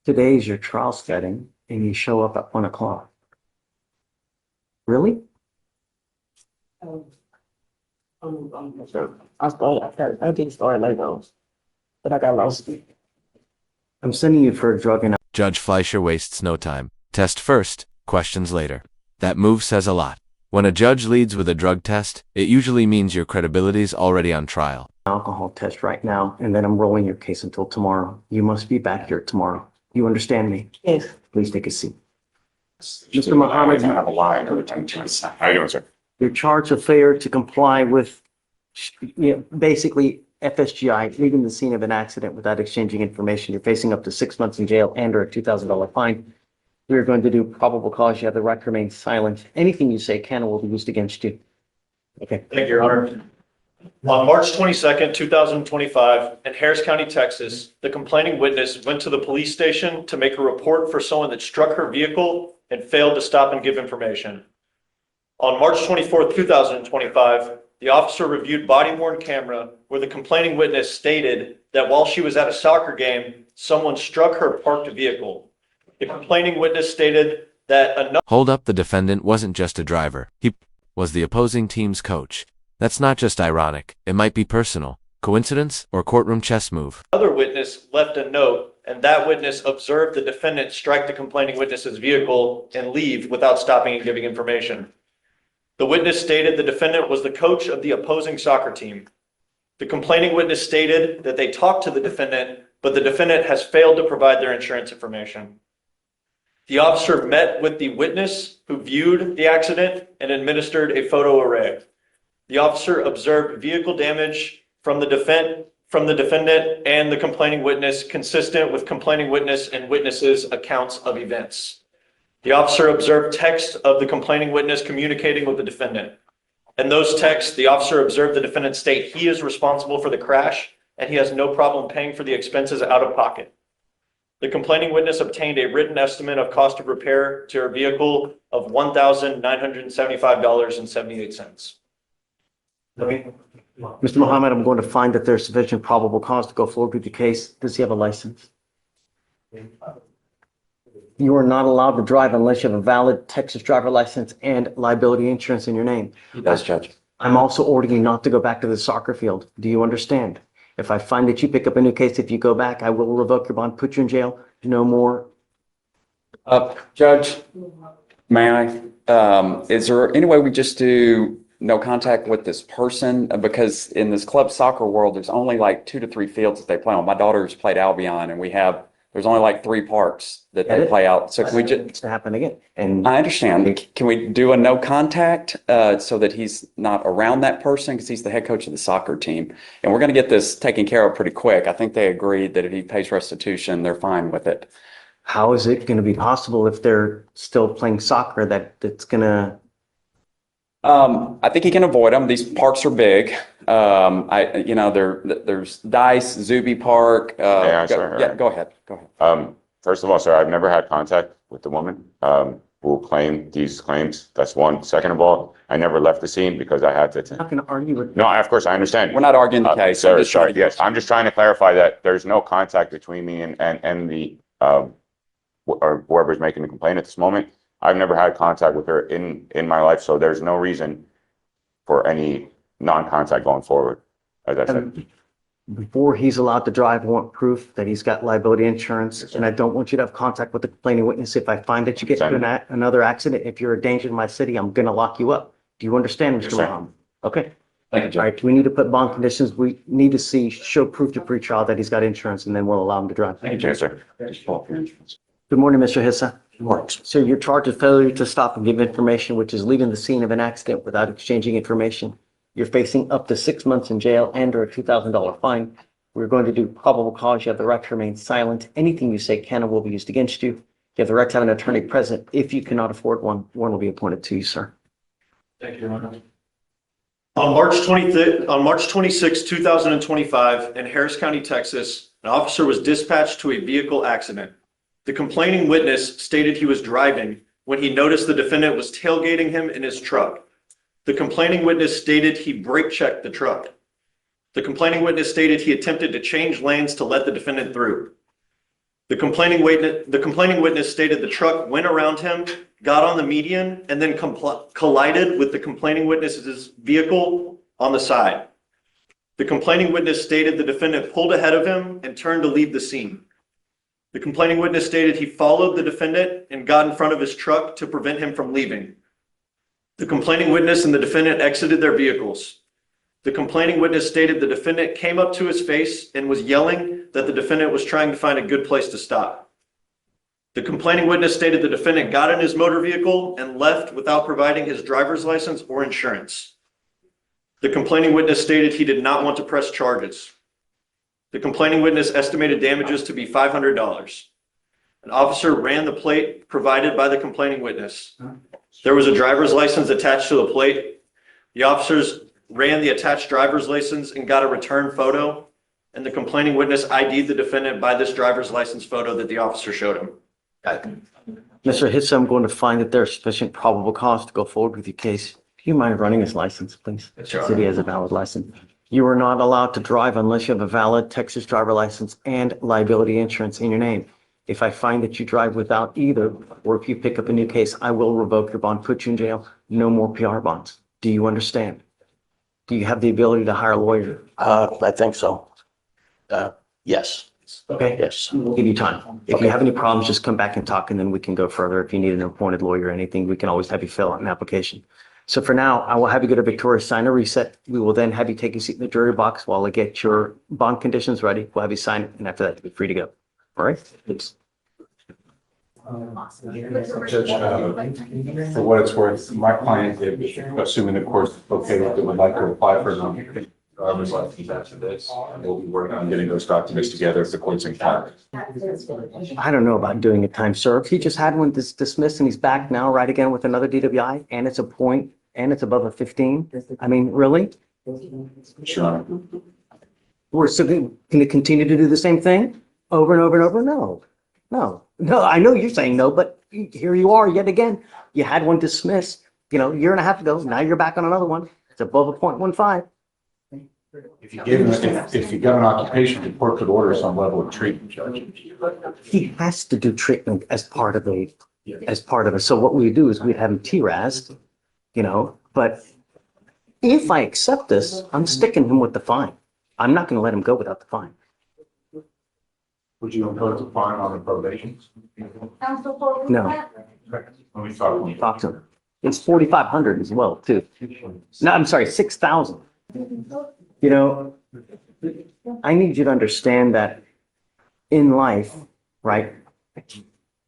Today's your trial setting and you show up at 1 o'clock. Really? I did start late though, but I got lost. I'm sending you for a drug and Judge Fleischer wastes no time. Test first, questions later. That move says a lot. When a judge leads with a drug test, it usually means your credibility's already on trial. alcohol test right now, and then I'm rolling your case until tomorrow. You must be back here tomorrow. You understand me? Yes. Please take a seat. Mr. Muhammad, have a line every time you say. How you doing, sir? you're charged with failure to comply with, basically FSGI, leaving the scene of an accident without exchanging information. You're facing up to 6 months in jail and or a $2,000 fine. We are going to do probable cause. You have the right to remain silent. Anything you say can and will be used against you. Okay. Thank you, Your Honor. On March 22nd, 2025, in Harris County, Texas, the complaining witness went to the police station to make a report for someone that struck her vehicle and failed to stop and give information. On March 24th, 2025, the officer reviewed body-worn camera where the complaining witness stated that while she was at a soccer game, someone struck her parked vehicle. The complaining witness stated that another Hold up, the defendant wasn't just a driver. He was the opposing team's coach. That's not just ironic. It might be personal. Coincidence or courtroom chess move. witness left a note, and that witness observed the defendant strike the complaining witness's vehicle and leave without stopping and giving information. The witness stated the defendant was the coach of the opposing soccer team. The complaining witness stated that they talked to the defendant, but the defendant has failed to provide their insurance information. The officer met with the witness who viewed the accident and administered a photo array. The officer observed vehicle damage from the defendant and the complaining witness consistent with complaining witness and witnesses' accounts of events. The officer observed text of the complaining witness communicating with the defendant. In those texts, the officer observed the defendant state he is responsible for the crash and he has no problem paying for the expenses out of pocket. The complaining witness obtained a written estimate of cost of repair to her vehicle of $1,975.78. Okay. Mr. Muhammad, I'm going to find that there's sufficient probable cause to go forward with the case. Does he have a license? You are not allowed to drive unless you have a valid Texas driver license and liability insurance in your name. He does, Judge. I'm also ordering you not to go back to the soccer field. Do you understand? If I find that you pick up a new case, if you go back, I will revoke your bond, put you in jail. No more. Judge, may I? Is there any way we just do no contact with this person? Because in this club soccer world, there's only like 2 to 3 fields that they play on. My daughter's played Albion and there's only like 3 parks that they play out. So can we just, It's to happen again. And I understand. Can we do a no contact so that he's not around that person? Because he's the head coach of the soccer team. And we're going to get this taken care of pretty quick. I think they agreed that if he pays restitution, they're fine with it. how is it going to be possible if they're still playing soccer that it's going to? I think he can avoid them. These parks are big. There's Dice, Zuby Park. Yeah, sir. Yeah, go ahead. First of all, sir, I've never had contact with the woman who claimed these claims. That's one. Second of all, I never left the scene because I had to I'm not going to argue with. No, of course, I understand. We're not arguing the case. Sir, I'm just sorry. trying to- Yes, I'm just trying to clarify that there's no contact between me and the or whoever's making the complaint at this moment. I've never had contact with her in my life, so there's no reason for any non-contact going forward, as I said. Before he's allowed to drive, I want proof that he's got liability insurance, and I don't want you to have contact with the complaining witness. If I find that you get into another accident, if you're a danger to my city, I'm going to lock you up. Do you understand, Mr. sir. Muhammad? Okay. Thank you, All Judge. right. We need to put bond conditions. We need to show proof to pretrial that he's got insurance, and then we'll allow him to drive. Thank you, Yes, sir. Good morning, Mr. Hissa. Works. So you're charged with failure to stop and give information, which is leaving the scene of an accident without exchanging information. You're facing up to 6 months in jail and or a $2,000 fine. We're going to do probable cause. You have the right to remain silent. Anything you say can and will be used against you. You have the right to have an attorney present. If you cannot afford one, one will be appointed to you, sir. Thank you, Your Honor. On March 26, 2025, in Harris County, Texas, an officer was dispatched to a vehicle accident. The complaining witness stated he was driving when he noticed the defendant was tailgating him in his truck. The complaining witness stated he brake checked the truck. The complaining witness stated he attempted to change lanes to let the defendant through. The complaining witness stated the truck went around him, got on the median, and then collided with the complaining witness's vehicle on the side. The complaining witness stated the defendant pulled ahead of him and turned to leave the scene. The complaining witness stated he followed the defendant and got in front of his truck to prevent him from leaving. The complaining witness and the defendant exited their vehicles. The complaining witness stated the defendant came up to his face and was yelling that the defendant was trying to find a good place to stop. The complaining witness stated the defendant got in his motor vehicle and left without providing his driver's license or insurance. The complaining witness stated he did not want to press charges. The complaining witness estimated damages to be $500. An officer ran the plate provided by the complaining witness. There was a driver's license attached to the plate. The officers ran the attached driver's license and got a return photo, and the complaining witness ID'd the defendant by this driver's license photo that the officer showed him. Mr. Hitz, I'm going to find that there's sufficient probable cause to go forward with your case. Do you mind running his license, please? Sure. City has a valid license. You are not allowed to drive unless you have a valid Texas driver license and liability insurance in your name. If I find that you drive without either, or if you pick up a new case, I will revoke your bond, put you in jail. No more PR bonds. Do you understand? Do you have the ability to hire a lawyer? I think so. Yes, Okay. yes. We'll give you time. If you have any problems, just come back and talk, and then we can go further. If you need an appointed lawyer or anything, we can always have you fill out an application. So for now, I will have you go to Victoria, sign a reset. We will then have you take a seat in the jury box while I get your bond conditions ready. We'll have you sign it, and after that, you'll be free to go. All right? Thanks. Judge, for what it's worth, my client, assuming the court's okay with it, would like to apply for an driver's license after this. And we'll be working on getting those documents together if the court's inclined. I don't know about doing a time served. He just had one dismissed, and he's back now, right again with another DWI, and it's a point, and it's above a 15. I mean, really? Sure. We're still going to continue to do the same thing over and over and over? No, I know you're saying no, but here you are yet again. You had one dismissed, a year and a half ago. Now you're back on another one. It's above a 0.15. If you got an occupation, the court could order some level of treatment, Judge. He has to do treatment as part of it. So what we do is we have him TRAS'd, but if I accept this, I'm sticking him with the fine. I'm not going to let him go without the fine. Would you impose a fine on the probations? No. Let me talk. Talk to him. It's 4,500 as well, too. No, I'm sorry, 6,000. I need you to understand that in life, right,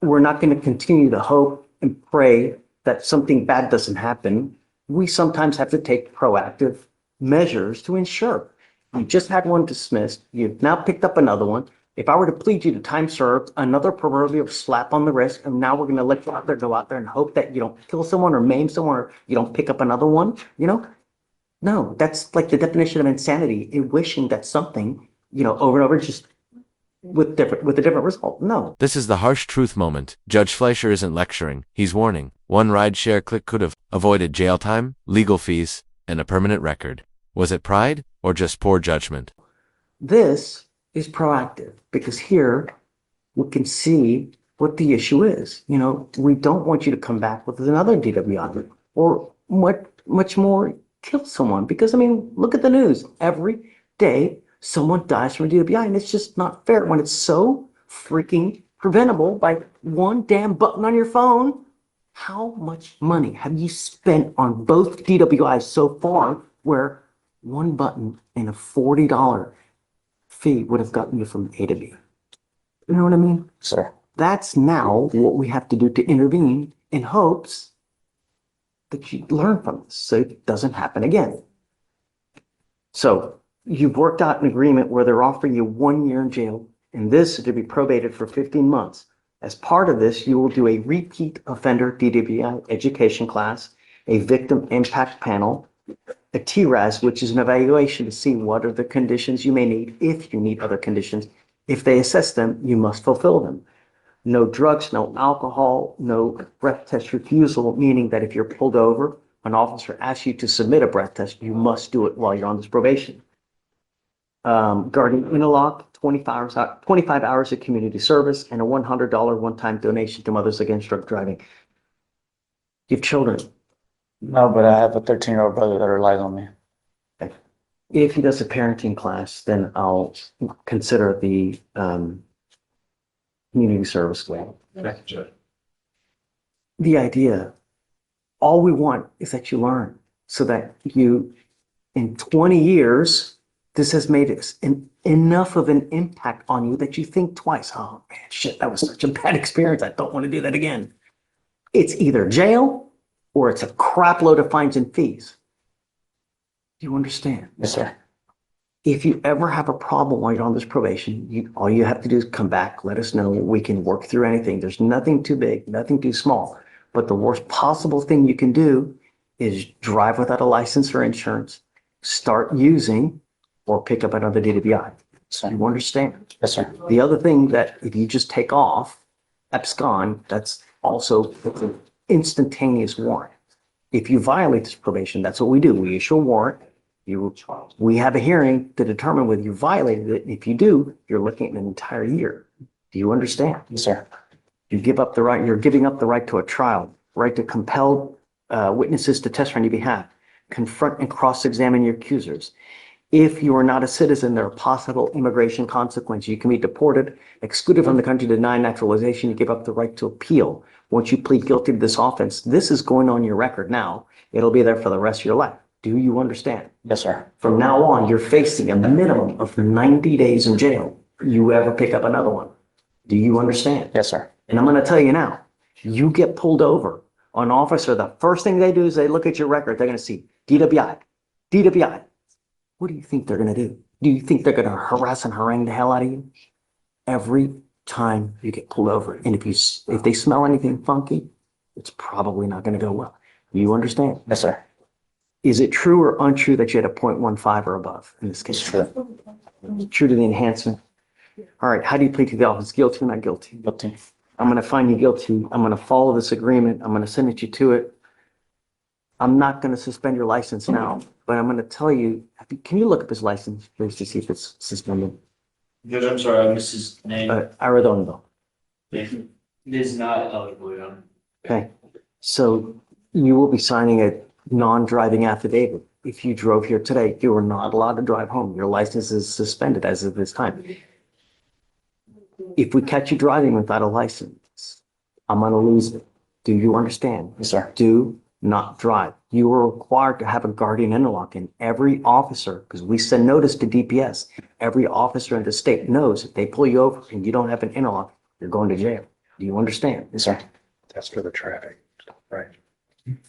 we're not going to continue to hope and pray that something bad doesn't happen. We sometimes have to take proactive measures to ensure. You just had one dismissed. You've now picked up another one. If I were to plead you to time served, another proverbial slap on the wrist, and now we're going to let you go out there and hope that you don't kill someone or maim someone or you don't pick up another one, No, that's like the definition of insanity, in wishing that something, over and over, just with a different result. No. This is the harsh truth moment. Judge Fleischer isn't lecturing, he's warning. One ride-share click could have avoided jail time, legal fees, and a permanent record. Was it pride or just poor judgment? This is proactive because here we can see what the issue is. We don't want you to come back with another DWI or much more kill someone, because look at the news. Every day someone dies from a DWI, and it's just not fair when it's so freaking preventable by one damn button on your phone. How much money have you spent on both DWIs so far, where one button and a $40 fee would have gotten you from A to B? You know what I mean? Sir. That's now what we have to do to intervene in hopes that you learn from this so it doesn't happen again. So you've worked out an agreement where they're offering you 1 year in jail, and this is to be probated for 15 months. As part of this, you will do a repeat offender DWI education class, a victim impact panel, a TRAS, which is an evaluation to see what are the conditions you may need, if you need other conditions. If they assess them, you must fulfill them. No drugs, no alcohol, no breath test refusal, meaning that if you're pulled over, an officer asks you to submit a breath test, you must do it while you're on this probation. Guardian interlock, 25 hours of community service, and a $100 one-time donation to Mothers Against Drug Driving. You have children. No, but I have a 13-year-old brother that relies on me. If he does a parenting class, then I'll consider the community service way. Thank you, Judge. The idea, all we want is that you learn so that you, in 20 years, this has made enough of an impact on you that you think twice. Oh man, shit, that was such a bad experience. I don't want to do that again. It's either jail or it's a crap load of fines and fees. Do you understand? Yes, sir. If you ever have a problem while you're on this probation, all you have to do is come back, let us know. We can work through anything. There's nothing too big, nothing too small. But the worst possible thing you can do is drive without a license or insurance, start using, or pick up another DWI. Sir. You understand? Yes, sir. The other thing that if you just take off, abscond, that's an instantaneous warrant. If you violate this probation, that's what we do. We issue a warrant. We have a hearing to determine whether you violated it. If you do, you're looking at an entire year. Do you understand? Yes, sir. You're giving up the right to a trial, right to compel witnesses to testify on your behalf, confront and cross-examine your accusers. If you are not a citizen, there are possible immigration consequences. You can be deported, excluded from the country, denied naturalization. You give up the right to appeal. Once you plead guilty to this offense, this is going on your record now. It'll be there for the rest of your life. Do you understand? Yes, sir. From now on, you're facing a minimum of 90 days in jail. You ever pick up another one. Do you understand? Yes, sir. And I'm going to tell you now, you get pulled over, an officer, the first thing they do is they look at your record. They're going to see DWI, DWI. What do you think they're going to do? Do you think they're going to harass and harangue the hell out of you? Every time you get pulled over. And if they smell anything funky, it's probably not going to go well. You understand? Yes, sir. Is it true or untrue that you had a 0.15 or above in this case? It's true. True to the enhancement. All right. How do you plead to the office? Guilty or not guilty? Guilty. I'm going to find you guilty. I'm going to follow this agreement. I'm going to send you to it. I'm not going to suspend your license now, but I'm going to tell you, can you look up his license, please, to see if it's suspended? Judge, I'm sorry, I missed his name. Arredondo. It is not eligible, Your Honor. Okay. So you will be signing a non-driving affidavit. If you drove here today, you are not allowed to drive home. Your license is suspended as of this time. If we catch you driving without a license, I'm going to lose it. Do you understand? Yes, sir. Do not drive. You are required to have a guardian interlock, and every officer, because we send notice to DPS, every officer in the state knows if they pull you over and you don't have an interlock, you're going to jail. Do you understand? Yes, sir. That's for the traffic, right?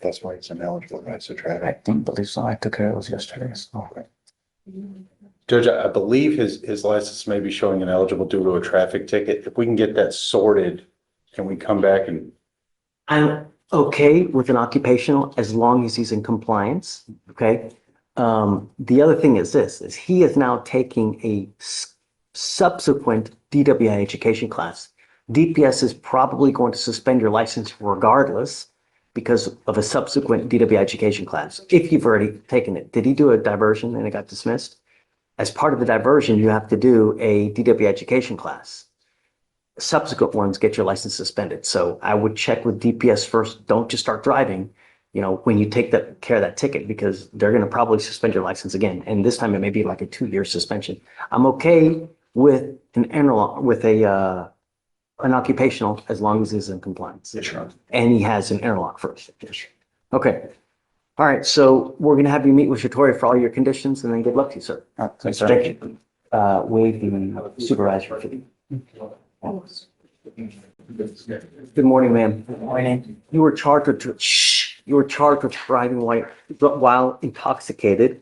That's why it's ineligible, right? So I traffic. believe so. I took care of those yesterday. So. Judge, I believe his license may be showing ineligible due to a traffic ticket. If we can get that sorted, can we come back and? I'm okay with an occupational as long as he's in compliance, okay? The other thing is this, is he is now taking a subsequent DWI education class. DPS is probably going to suspend your license regardless because of a subsequent DWI education class, if you've already taken it. Did he do a diversion and it got dismissed? As part of the diversion, you have to do a DWI education class. Subsequent ones get your license suspended. So I would check with DPS first. Don't just start driving, when you take care of that ticket, because they're going to probably suspend your license again. And this time it may be like a 2-year suspension. I'm okay with an occupational as long as he's in compliance. Yes, Your Honor. And he has an interlock first. Okay. All right. So we're going to have you meet with Shatori for all your conditions, and then good luck to you, sir. Thanks, sir. Thank you. Waive the supervisor for the. Good morning, ma'am. Good morning. You were charged with driving while intoxicated.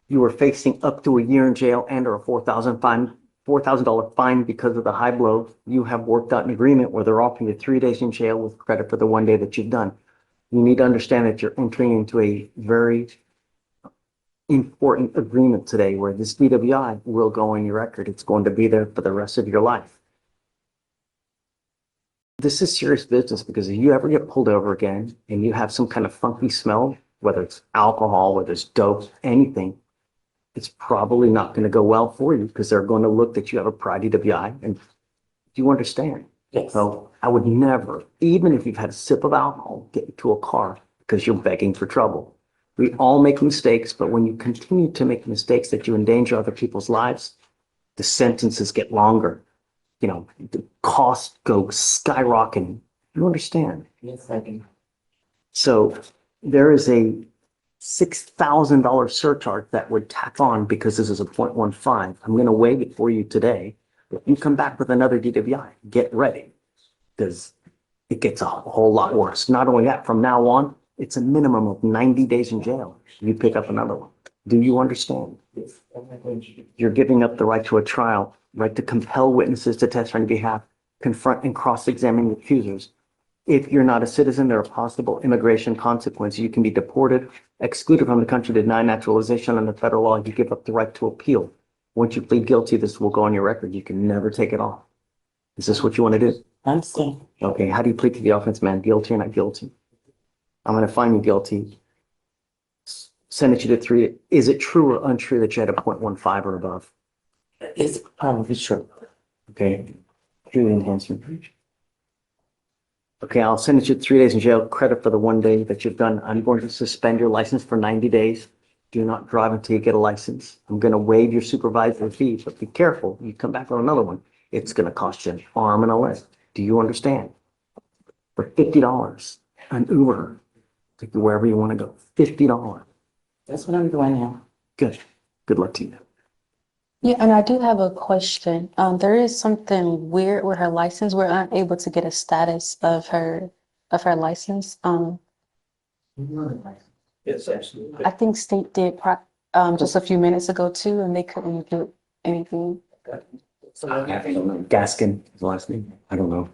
You were facing up to a year in jail and or a $4,000 fine because of the high blow. You have worked out an agreement where they're offering you 3 days in jail with credit for the 1 day that you've done. You need to understand that you're entering into a very important agreement today where this DWI will go on your record. It's going to be there for the rest of your life. This is serious business because if you ever get pulled over again and you have some kind of funky smell, whether it's alcohol, whether it's dope, anything, it's probably not going to go well for you because they're going to look that you have a prior DWI. And do you understand? Yes. So I would never, even if you've had a sip of alcohol, get into a car because you're begging for trouble. We all make mistakes, but when you continue to make mistakes that you endanger other people's lives, the sentences get longer. You know, the costs go skyrocketing. You understand? Yes, I do. So there is a $6,000 surcharge that would tack on because this is a 0.15. I'm going to waive it for you today. If you come back with another DWI, get ready because it gets a whole lot worse. Not only that, from now on, it's a minimum of 90 days in jail. You pick up another one. Do you understand? Yes. You're giving up the right to a trial, right to compel witnesses to testify on your behalf, confront and cross-examine accusers. If you're not a citizen, there are possible immigration consequences. You can be deported, excluded from the country, denied naturalization under federal law. You give up the right to appeal. Once you plead guilty, this will go on your record. You can never take it off. Is this what you want to do? I understand. Okay, how do you plead to the offense, man? Guilty or not guilty? I'm going to find you guilty. Sentence you to 3. Is it true or untrue that you had a 0.15 or above? It's probably true. Okay. True enhancement. Okay, I'll sentence you to 3 days in jail, credit for the 1 day that you've done. I'm going to suspend your license for 90 days. Do not drive until you get a license. I'm going to waive your supervisory fee, but be careful. You come back on another one. It's going to cost you an arm and a leg. Do you understand? For $50, an Uber, take you wherever you want to go. $50. That's what I'm doing now. Good. Good luck to you. Yeah, and I do have a question. There is something weird with her license. We're unable to get a status of her license. Yes, absolutely. I think state did just a few minutes ago too, and they couldn't do anything. I don't know. Gaskin is the last name. I don't know.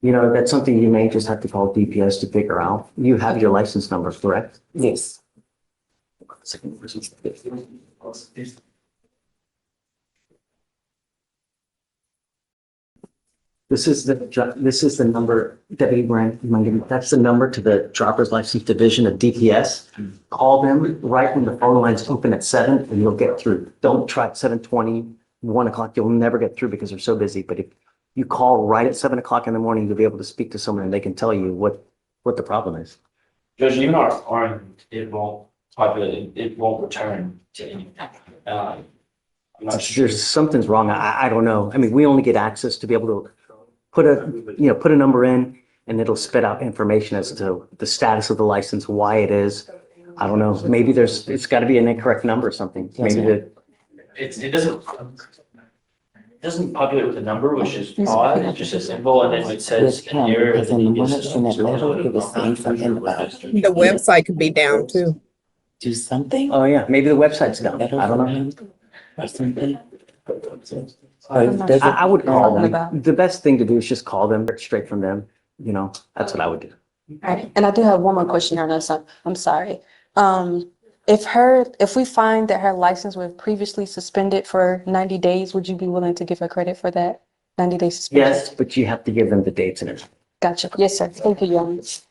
You know, that's something you may just have to call DPS to figure out. You have your license number, correct? Yes. This is the number, Deputy Brand, that's the number to the driver's license division of DPS. Call them right when the phone lines open at 7 and you'll get through. Don't try at 7:20, 1 o'clock. You'll never get through because they're so busy. But if you call right at 7 o'clock in the morning, you'll be able to speak to someone and they can tell you what the problem is. Judge, even our orange, it won't populate, it won't return to anything. I'm not sure. There's something's wrong. I don't know. I mean, we only get access to be able to put a number in and it'll spit out information as to the status of the license, why it is. I don't know. Maybe it's got to be an incorrect number or something. Maybe It doesn't populate with a number, which is odd. It's just a symbol, and then it says With an him, error. because in the one in that letter, it was saying something about The website could be down too. do something. Oh, yeah, maybe the website's down. Letter I don't from know. him or something. I would call them. The best thing to do is just call them straight from them. You know, that's what I would do. All right, and I do have one more question here, Nessa. I'm sorry. If we find that her license was previously suspended for 90 days, would you be willing to give her credit for that 90-day suspension? Yes, but you have to give them the dates and everything. Gotcha. Yes, sir. Thank you, Your Honor.